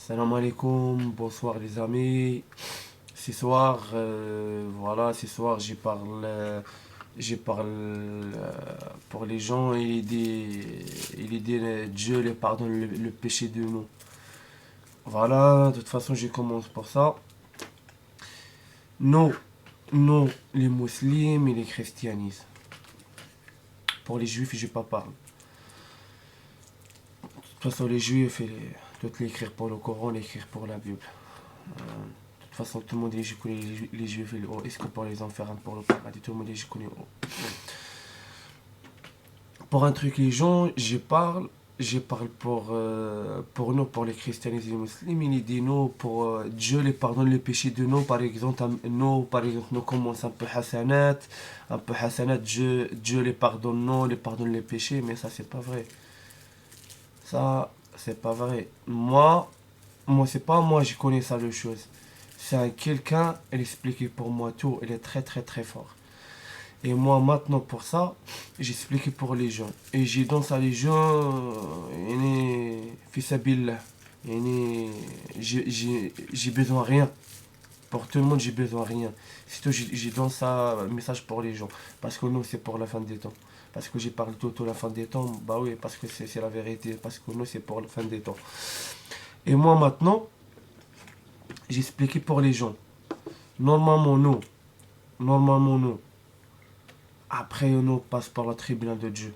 Salam alaikum, bonsoir les amis. Ce soir, ce soir j'ai parlé pour les gens et il dit Dieu les pardonne le péché de nous. Voilà, de toute façon, je commence pour ça. Non, non, les musulmans et les christianismes. Pour les juifs, je ne pas parler. De toute façon, les juifs, doivent l'écrire pour le Coran, l'écrire pour la Bible. De toute façon, tout le monde dit je connais les juifs et le haut. Est-ce que pour les enfers, pour le paradis, tout le monde dit je connais le haut. Pour un truc, les gens, je parle pour nous, pour les christianistes et les musulmans, il dit nous, pour Dieu les pardonne les péchés de nous, par exemple, nous commençons un peu hasanat, Dieu les pardonne les péchés, mais ça, c'est pas vrai. Ça, c'est pas vrai. Moi, c'est pas moi, je connais ça, le chose. C'est un quelqu'un, elle explique pour moi tout, elle est très, très, très fort. Et moi, maintenant, pour ça, j'explique pour les gens. Et j'ai dans ça les gens, fils billah. J'ai besoin de rien. Pour tout le monde, j'ai besoin de rien. Surtout, j'ai dans ça un message pour les gens. Parce que nous, c'est pour la fin des temps. Parce que j'ai parlé tout la fin des temps. Bah oui, parce que c'est la vérité. Parce que nous, c'est pour la fin des temps. Et moi, maintenant, j'ai expliqué pour les gens. Normalement, nous. Normalement, nous. Après, nous, passe par le tribunal de Dieu.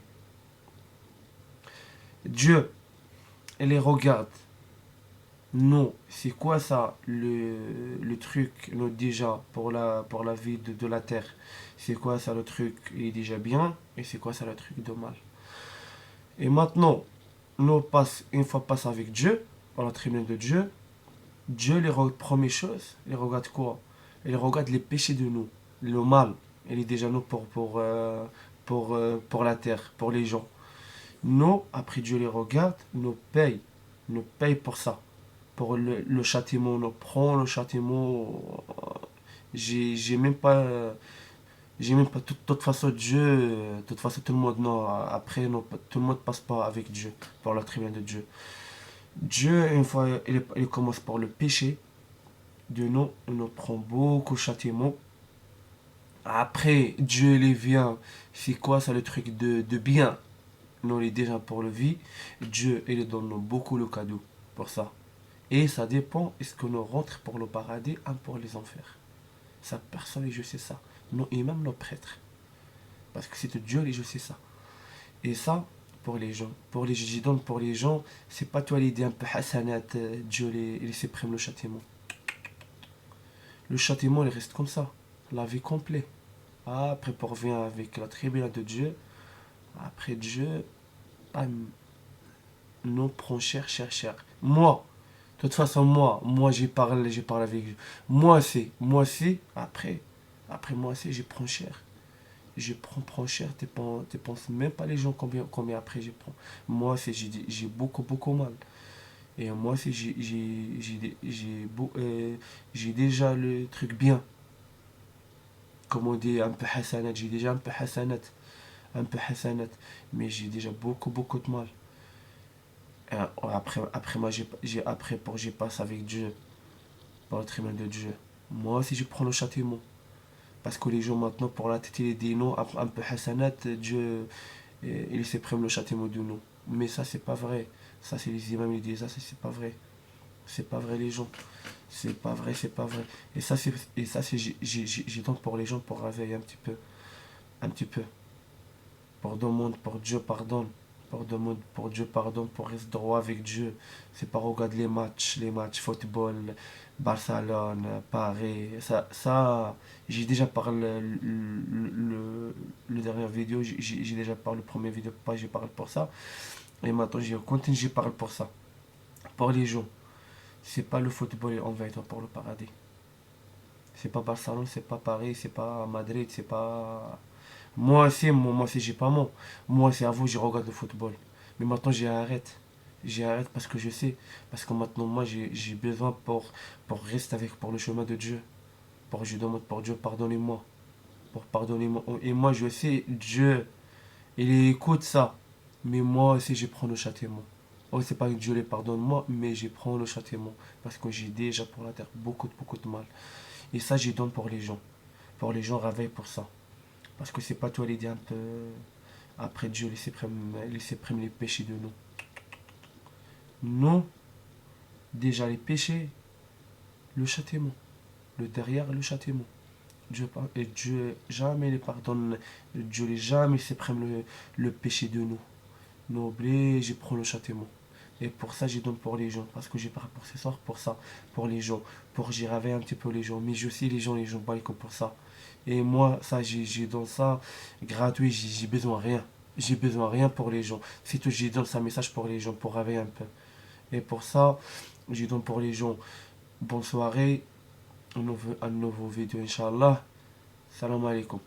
Dieu, elle les regarde. Non, c'est quoi ça, le truc, nous, déjà, pour la vie de la terre? C'est quoi ça, le truc, il est déjà bien, et c'est quoi ça, le truc de mal? Et maintenant, nous, une fois passe avec Dieu, par la tribunal de Dieu, Dieu, les première chose, il regarde quoi? Il regarde les péchés de nous, le mal. Il est déjà nous pour la terre, pour les gens. Nous, après Dieu les regarde, nous paye pour ça. Pour le châtiment, on prend le châtiment. J'ai même pas. J'ai même pas. De toute façon, Dieu. De toute façon, tout le monde. Non, après, non, tout le monde passe pas avec Dieu. Par la tribunal de Dieu. Dieu, une fois, il commence par le péché. De nous, on nous prend beaucoup de châtiment. Après, Dieu, il vient. C'est quoi ça, le truc de bien? Nous, il est déjà pour le vie. Dieu, il donne nous beaucoup le cadeau pour ça. Et ça dépend, est-ce que nous rentrons pour le paradis ou pour les enfers. Ça, personne, et je sais ça. Nous, et même nos prêtres. Parce que c'est Dieu, et je sais ça. Et ça, pour les gens. Pour les gens, c'est pas toi l'idée un peu hasanat, Dieu, il supprime le châtiment. Le châtiment, il reste comme ça. La vie complète. Après, pour revenir avec la tribunal de Dieu, après Dieu, bam, nous prend cher, cher, cher. Moi, de toute façon, moi j'ai parlé avec lui. Moi c'est, après moi c'est, je prends cher. Je prends cher, tu penses même pas les gens combien après je prends. Moi c'est, j'ai beaucoup, beaucoup mal. Et moi c'est, j'ai déjà le truc bien. Comme on dit, un peu hasanat, j'ai déjà un peu hasanat. Un peu hasanat. Mais j'ai déjà beaucoup, beaucoup de mal. Et après moi, j'ai passe avec Dieu. Par le tribunal de Dieu. Moi aussi, je prends le châtiment. Parce que les gens maintenant, pour la tête, ils disent non, un peu hasanat, Dieu, il supprime le châtiment de nous. Mais ça, c'est pas vrai. Ça, c'est les imams, ils disent ça, c'est pas vrai. C'est pas vrai, les gens. C'est pas vrai, c'est pas vrai. Et ça, j'ai donc pour les gens pour réveiller un petit peu. Un petit peu. Pour demander, pour Dieu pardonne. Pour demander, pour Dieu pardonne, pour rester droit avec Dieu. C'est pas regarder les matchs football, Barcelone, Paris. Ça j'ai déjà parlé le dernière vidéo, j'ai déjà parlé le premier vidéo, pas j'ai parlé pour ça. Et maintenant, j'ai continue, j'ai parlé pour ça. Pour les gens, c'est pas le football en va pour le paradis. C'est pas Barcelone, c'est pas Paris, c'est pas Madrid, c'est pas. Moi aussi, j'ai pas mon. Moi, c'est à vous, je regarde le football. Mais maintenant, j'arrête. J'arrête parce que je sais. Parce que maintenant, moi, j'ai besoin pour rester pour le chemin de Dieu. Je demande pour Dieu, pardonnez-moi. Pour pardonnez-moi. Et moi, je sais, Dieu, il écoute ça. Mais moi aussi, je prends le châtiment. Oh, c'est pas que Dieu les pardonne-moi, mais je prends le châtiment. Parce que j'ai déjà pour la terre beaucoup de mal. Et ça, je donne pour les gens. Pour les gens, réveille pour ça. Parce que c'est pas toi l'aider un peu. Après Dieu, supprime les péchés de nous. Non, déjà les péchés, le châtiment. Le derrière, le châtiment. Et Dieu jamais les pardonne. Dieu les jamais supprime le péché de nous. Nous oubliez, je prends le châtiment. Et pour ça, je donne pour les gens. Parce que j'ai pas pour ce soir, pour ça, pour les gens. Pour j'y réveille un petit peu les gens. Mais je sais, les gens pas pour ça. Et moi, ça, j'ai dans ça gratuit, j'ai besoin de rien. J'ai besoin de rien pour les gens. C'est tout, j'ai donne ça message pour les gens, pour réveiller un peu. Et pour ça, je donne pour les gens. Bonne soirée, un nouveau vidéo, Inch'Allah. Salam alaikum.